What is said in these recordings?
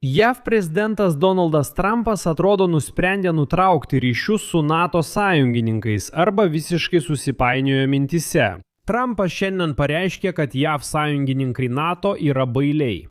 JAV prezidentas Donaldas Trumpas atrodo nusprendė nutraukti ryšius su NATO sąjungininkais arba visiškai susipainiojo mintyse. Trumpas šiandien pareiškė, kad JAV sąjungininkai NATO yra bailiai.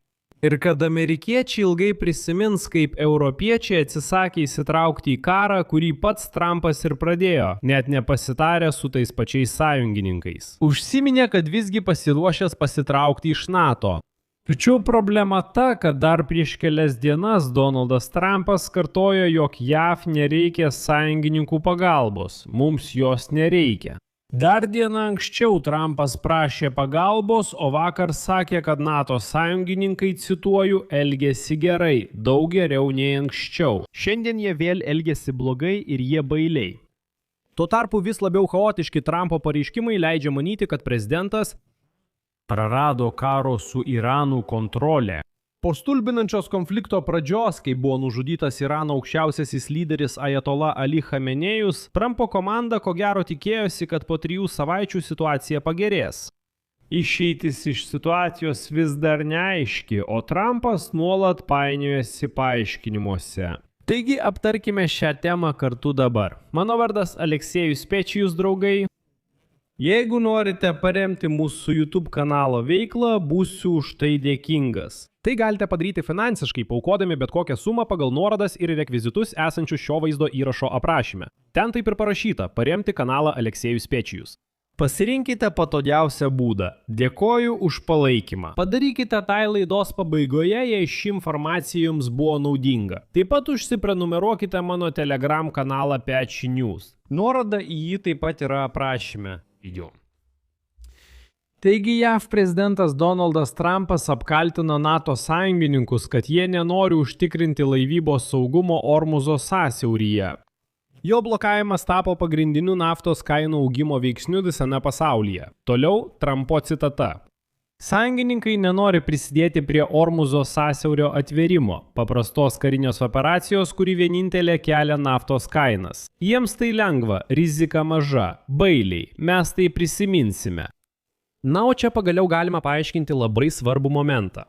Ir kad amerikiečiai ilgai prisimins, kaip europiečiai atsisakė įsitraukti į karą, kurį pats Trumpas ir pradėjo, net nepasitarę su tais pačiais sąjungininkais. Užsiminė, kad visgi pasiruošęs pasitraukti iš NATO. Tačiau problema ta, kad dar prieš kelias dienas Donaldas Trumpas kartojo, jog JAV nereikia sąjungininkų pagalbos, mums jos nereikia. Dar dieną anksčiau Trumpas prašė pagalbos, o vakar sakė, kad NATO sąjungininkai, cituoju, elgėsi gerai, daug geriau nei anksčiau. Šiandien jie vėl elgėsi blogai ir jie bailiai. Tuo tarpu vis labiau chaotiški Trumpo pareiškimai leidžia manyti, kad prezidentas prarado karo su Iranu kontrolę. Po stulbinančios konflikto pradžios, kai buvo nužudytas Irano aukščiausiasis lyderis Ajatola Ali Chamenėjus, Trumpo komanda ko gero tikėjosi, kad po 3 savaičių situacija pagerės. Išeitis iš situacijos vis dar neaiški, o Trumpas nuolat painiojasi paaiškinimuose. Taigi aptarkime šią temą kartu dabar. Mano vardas Aleksejus Pečijus, draugai. Jeigu norite paremti mūsų YouTube kanalo veiklą, būsiu už tai dėkingas. Tai galite padaryti finansiškai, paukodami bet kokią sumą pagal nuorodas ir rekvizitus esančius šio vaizdo įrašo aprašyme. Ten taip ir parašyta – paremti kanalą Aleksejus Pečijus. Pasirinkite patogiausią būdą. Dėkoju už palaikymą. Padarykite tai laidos pabaigoje, jei ši informacija jums buvo naudinga. Taip pat užsiprenumeruokite mano Telegram kanalą Peči News. Nuoroda į jį taip pat yra aprašyme. Taigi JAV prezidentas Donaldas Trumpas apkaltino NATO sąjungininkus, kad jie nenori užtikrinti laivybos saugumo Ormuzo sąsiauryje. Jo blokavimas tapo pagrindiniu naftos kainų augimo veiksniu visame pasaulyje. Toliau Trumpo citata. Sąjungininkai nenori prisidėti prie Ormuzo sąsiaurio atvėrimo, paprastos karinės operacijos, kuri vienintelė kelia naftos kainas. Jiems tai lengva, rizika maža, bailiai, mes tai prisiminsime. Na, o čia pagaliau galima paaiškinti labai svarbų momentą.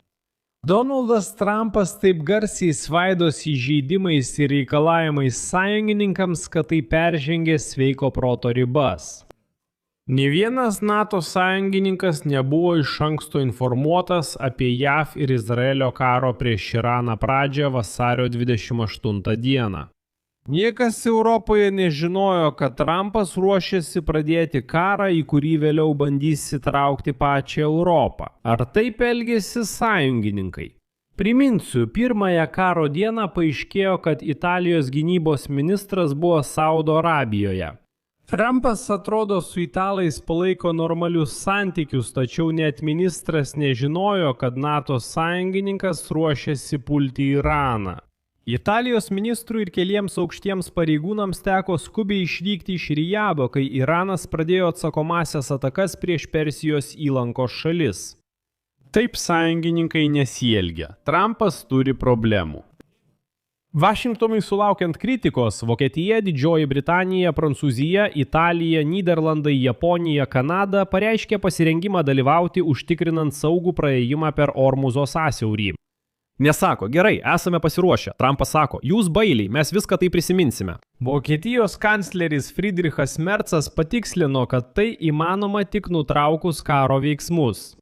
Donaldas Trumpas taip garsiai svaidosi įžeidimais ir reikalavimais sąjungininkams, kad tai peržengė sveiko proto ribas. Nė vienas NATO sąjungininkas nebuvo iš anksto informuotas apie JAV ir Izraelio karo prieš Iraną pradžią vasario 28 dieną. Niekas Europoje nežinojo, kad Trumpas ruošiasi pradėti karą, į kurį vėliau bandys įtraukti pačią Europą. Ar taip elgėsi sąjungininkai? Priminsiu, pirmąją karo dieną paaiškėjo, kad Italijos gynybos ministras buvo Saudo Arabijoje. Trumpas atrodo su italais palaiko normalius santykius, tačiau net ministras nežinojo, kad NATO sąjungininkas ruošiasi pulti Iraną. Italijos ministrų ir keliems aukštiems pareigūnams teko skubiai išvykti iš Rijado, kai Iranas pradėjo atsakomąsias atakas prieš Persijos įlankos šalis. Taip sąjungininkai nesielgia. Trumpas turi problemų. Vašingtonui sulaukiant kritikos, Vokietija, Didžioji Britanija, Prancūzija, Italija, Nyderlandai, Japonija, Kanada pareiškė pasirengimą dalyvauti užtikrinant saugų praėjimą per Ormuzo sąsiaurį. Nesako, gerai, esame pasiruošę. Trumpas sako, jūs bailiai, mes viską tai prisiminsime. Vokietijos kancleris Friedrichas Merzas patikslino, kad tai įmanoma tik nutraukus karo veiksmus.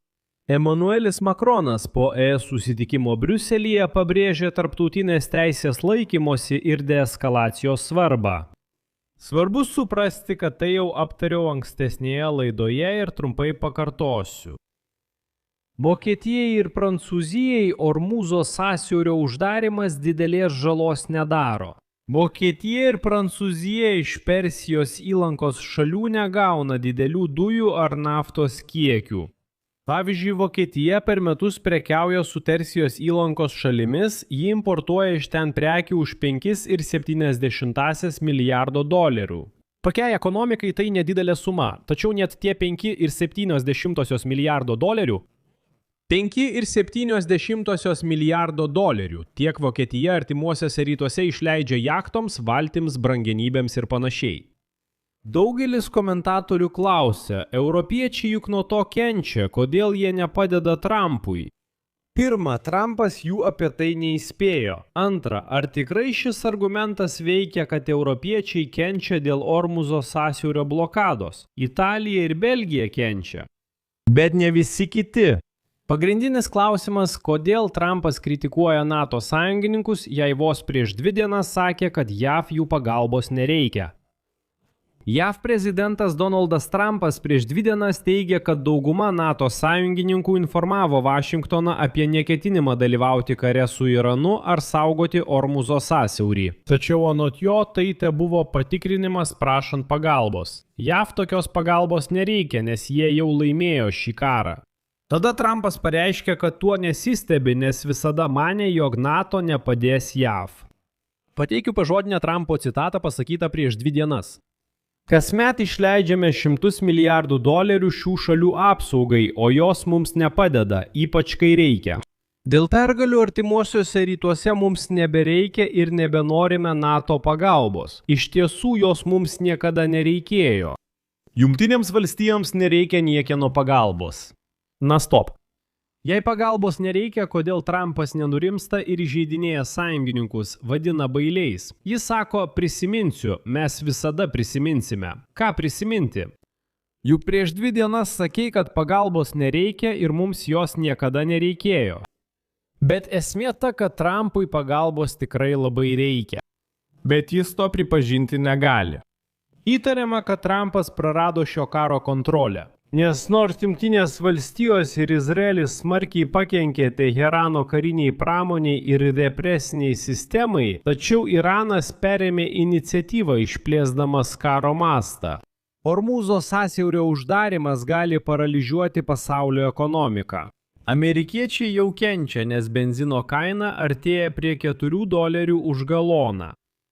Emanuelis Makronas po ES susitikimo Briuselyje pabrėžė tarptautinės teisės laikymosi ir deeskalacijos svarbą. Svarbu suprasti, kad tai jau aptariau ankstesnėje laidoje ir trumpai pakartosiu. Vokietijai ir Prancūzijai Ormuzo sąsiaurio uždarimas didelės žalos nedaro. Vokietija ir Prancūzija iš Persijos įlankos šalių negauna didelių dujų ar naftos kiekių. Pavyzdžiui, Vokietija per metus prekiauja su Persijos įlankos šalimis, ji importuoja iš ten prekių už 5,7 milijardo dolerių. Tokiai ekonomikai tai nedidelė suma, tačiau net tie 5,7 milijardo dolerių 5,7 milijardo dolerių tiek Vokietija artimuosiuose rytuose išleidžia jachtoms, valtims, brangenybėms ir panašiai. Daugelis komentatorių klausia, europiečiai juk nuo to kenčia, kodėl jie nepadeda Trumpui. Pirma, Trumpas jų apie tai neįspėjo. Antra, ar tikrai šis argumentas veikia, kad europiečiai kenčia dėl Ormuzo sąsiaurio blokados? Italija ir Belgija kenčia. Bet ne visi kiti. Pagrindinis klausimas, kodėl Trumpas kritikuoja NATO sąjungininkus, jei vos prieš 2 dienas sakė, kad JAV jų pagalbos nereikia. JAV prezidentas Donaldas Trumpas prieš 2 dienas teigė, kad dauguma NATO sąjungininkų informavo Vašingtoną apie neketinimą dalyvauti kare su Iranu ar saugoti Ormuzo sąsiaurį. Tačiau anot jo tai tebuvo patikrinimas prašant pagalbos. JAV tokios pagalbos nereikia, nes jie jau laimėjo šį karą. Tada Trumpas pareiškė, kad tuo nesistebi, nes visada manė, jog NATO nepadės JAV. Pateikiu pažodinę Trumpo citatą pasakytą prieš 2 dienas. Kasmet išleidžiame $100 milijardų šių šalių apsaugai, o jos mums nepadeda, ypač kai reikia. Dėl pergalių artimuosiuose rytuose mums nebereikia ir nebenorime NATO pagalbos. Iš tiesų jos mums niekada nereikėjo. Jungtinėms valstijoms nereikia niekieno pagalbos. Na stop. Jei pagalbos nereikia, kodėl Trumpas nenurimsta ir įžeidinėja sąjungininkus, vadina bailiais. Jis sako, prisiminsiu, mes visada prisiminsime. Ką prisiminti? Juk prieš 2 dienas sakei, kad pagalbos nereikia ir mums jos niekada nereikėjo. Bet esmė ta, kad Trumpui pagalbos tikrai labai reikia. Bet jis to pripažinti negali. Įtariama, kad Trumpas prarado šio karo kontrolę. Nes nors Jungtinės valstijos ir Izraelis smarkiai pakenkė Teherano kariniai pramoniai ir represiniai sistemai, tačiau Iranas perėmė iniciatyvą išplėsdamas karo mastą. Ormuzo sąsiaurio uždarimas gali paralyžiuoti pasaulio ekonomiką. Amerikiečiai jau kenčia, nes benzino kaina artėja prie $4 už galoną.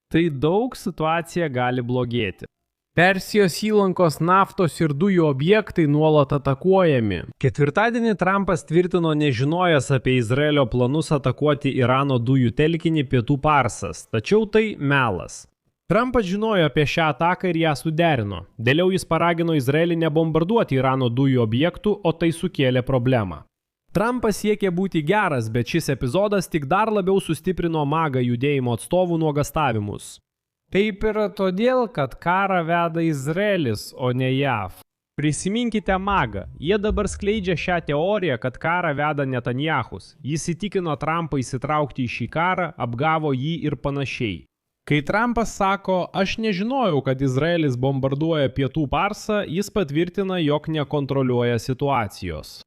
Tai daug situacija gali blogėti. Persijos įlankos naftos ir dujų objektai nuolat atakuojami. Ketvirtadienį Trumpas tvirtino nežinojęs apie Izraelio planus atakuoti Irano dujų telkinį Pietų Parsas, tačiau tai melas. Trumpas žinojo apie šią ataką ir ją suderino. Vėliau jis paragino Izraelį nebombarduoti Irano dujų objektų, o tai sukėlė problemą. Trumpas siekė būti geras, bet šis epizodas tik dar labiau sustiprino MAGA judėjimo atstovų nuogastavimus. Taip yra todėl, kad karą veda Izraelis, o ne JAV. Prisiminkite MAGA, jie dabar skleidžia šią teoriją, kad karą veda Netanyahus. Jis įtikino Trumpą įsitraukti į šį karą, apgavo jį ir panašiai. Kai Trumpas sako, aš nežinojau, kad Izraelis bombarduoja Pietų Parsą, jis patvirtina, jog nekontroliuoja situacijos.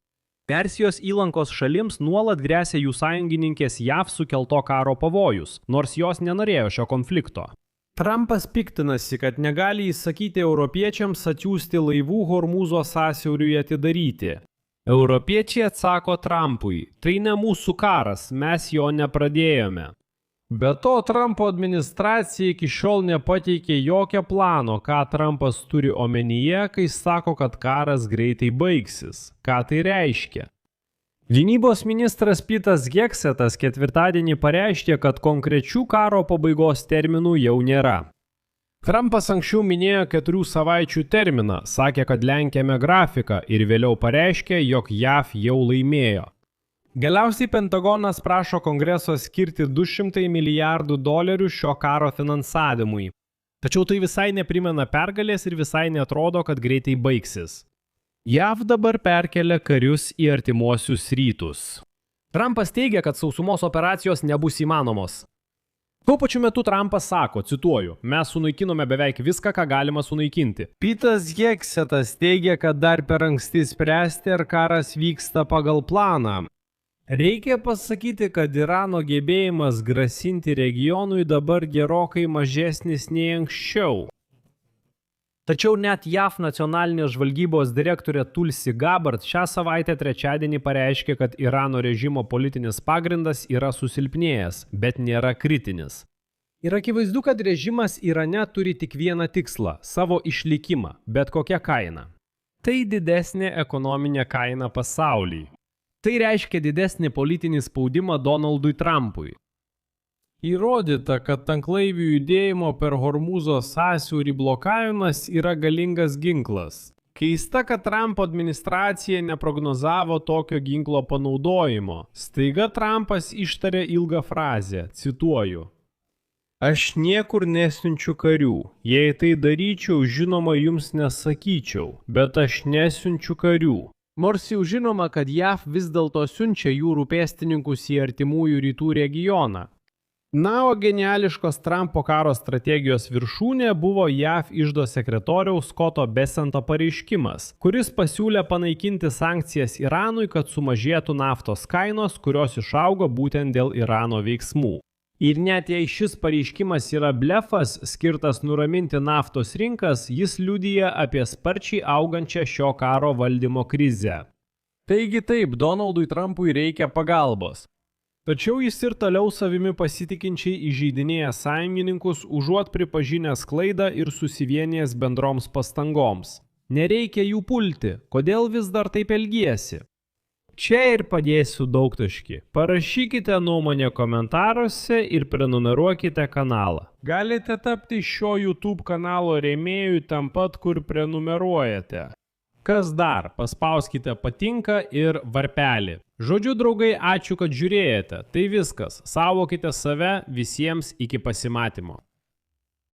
Persijos įlankos šalims nuolat gresia jų sąjungininkės JAV sukelto karo pavojus, nors jos nenorėjo šio konflikto. Trumpas piktinasi, kad negali įsakyti europiečiams atsiųsti laivų Hormūzo sąsiauriui atidaryti. Europiečiai atsako Trumpui, tai ne mūsų karas, mes jo nepradėjome. Be to, Trumpo administracija iki šiol nepateikė jokio plano, ką Trumpas turi omenyje, kai sako, kad karas greitai baigsis. Ką tai reiškia? Gynybos ministras Petas Hegsethas ketvirtadienį pareiškė, kad konkrečių karo pabaigos terminų jau nėra. Trumpas anksčiau minėjo 4 savaičių terminą, sakė, kad lenkiame grafiką ir vėliau pareiškė, jog JAV jau laimėjo. Galiausiai Pentagonas prašo Kongreso skirti $200 milijardų šio karo finansavimui. Tačiau tai visai neprimena pergalės ir visai neatrodo, kad greitai baigsis. JAV dabar perkelia karius į artimuosius rytus. Trumpas teigia, kad sausumos operacijos nebus įmanomos. Tuo pačiu metu Trumpas sako, cituoju, mes sunaikinome beveik viską, ką galima sunaikinti. Petas Hegsethas teigia, kad dar per anksti spręsti, ar karas vyksta pagal planą. Reikia pasakyti, kad Irano gebėjimas grasinti regionui dabar gerokai mažesnis nei anksčiau. Tačiau net JAV nacionalinės žvalgybos direktorė Tulsi Gabbard šią savaitę trečiadienį pareiškė, kad Irano režimo politinis pagrindas yra susilpnėjęs, bet nėra kritinis. Ir akivaizdu, kad režimas Irane turi tik vieną tikslą – savo išlikimą, bet kokia kaina. Tai didesnė ekonominė kaina pasaulyje. Tai reiškia didesnį politinį spaudimą Donaldui Trumpui. Įrodyta, kad tanklaivių judėjimo per Hormūzo sąsiaurį blokavimas yra galingas ginklas. Keista, kad Trumpo administracija neprognozavo tokio ginklo panaudojimo. Staiga Trumpas ištarė ilgą frazę, cituoju. Aš niekur nesiunčiu karių. Jei tai daryčiau, žinoma, jums nesakyčiau, bet aš nesiunčiu karių. Nors jau žinoma, kad JAV vis dėlto siunčia jūrų pėstininkus į artimųjų rytų regioną. Na, o geniališkos Trumpo karo strategijos viršūnė buvo JAV iždo sekretoriaus Scotto Bessento pareiškimas, kuris pasiūlė panaikinti sankcijas Iranui, kad sumažėtų naftos kainos, kurios išaugo būtent dėl Irano veiksmų. Ir net jei šis pareiškimas yra blefas, skirtas nuraminti naftos rinkas, jis liudija apie sparčiai augančią šio karo valdymo krizę. Taigi taip, Donaldui Trumpui reikia pagalbos. Tačiau jis ir toliau savimi pasitikinčiai įžeidinėja sąjungininkus, užuot pripažinęs klaidą ir susivienijęs bendroms pastangoms. Nereikia jų pulti, kodėl vis dar taip elgiesi? Čia ir padėsiu daugtaškį. Parašykite nuomonę komentaruose ir prenumeruokite kanalą. Galite tapti šio YouTube kanalo rėmėjų ten pat, kur prenumeruojate. Kas dar? Paspauskite patinka ir varpelį. Žodžiu, draugai, ačiū, kad žiūrėjote. Tai viskas. Saugokite save, visiems iki pasimatymo.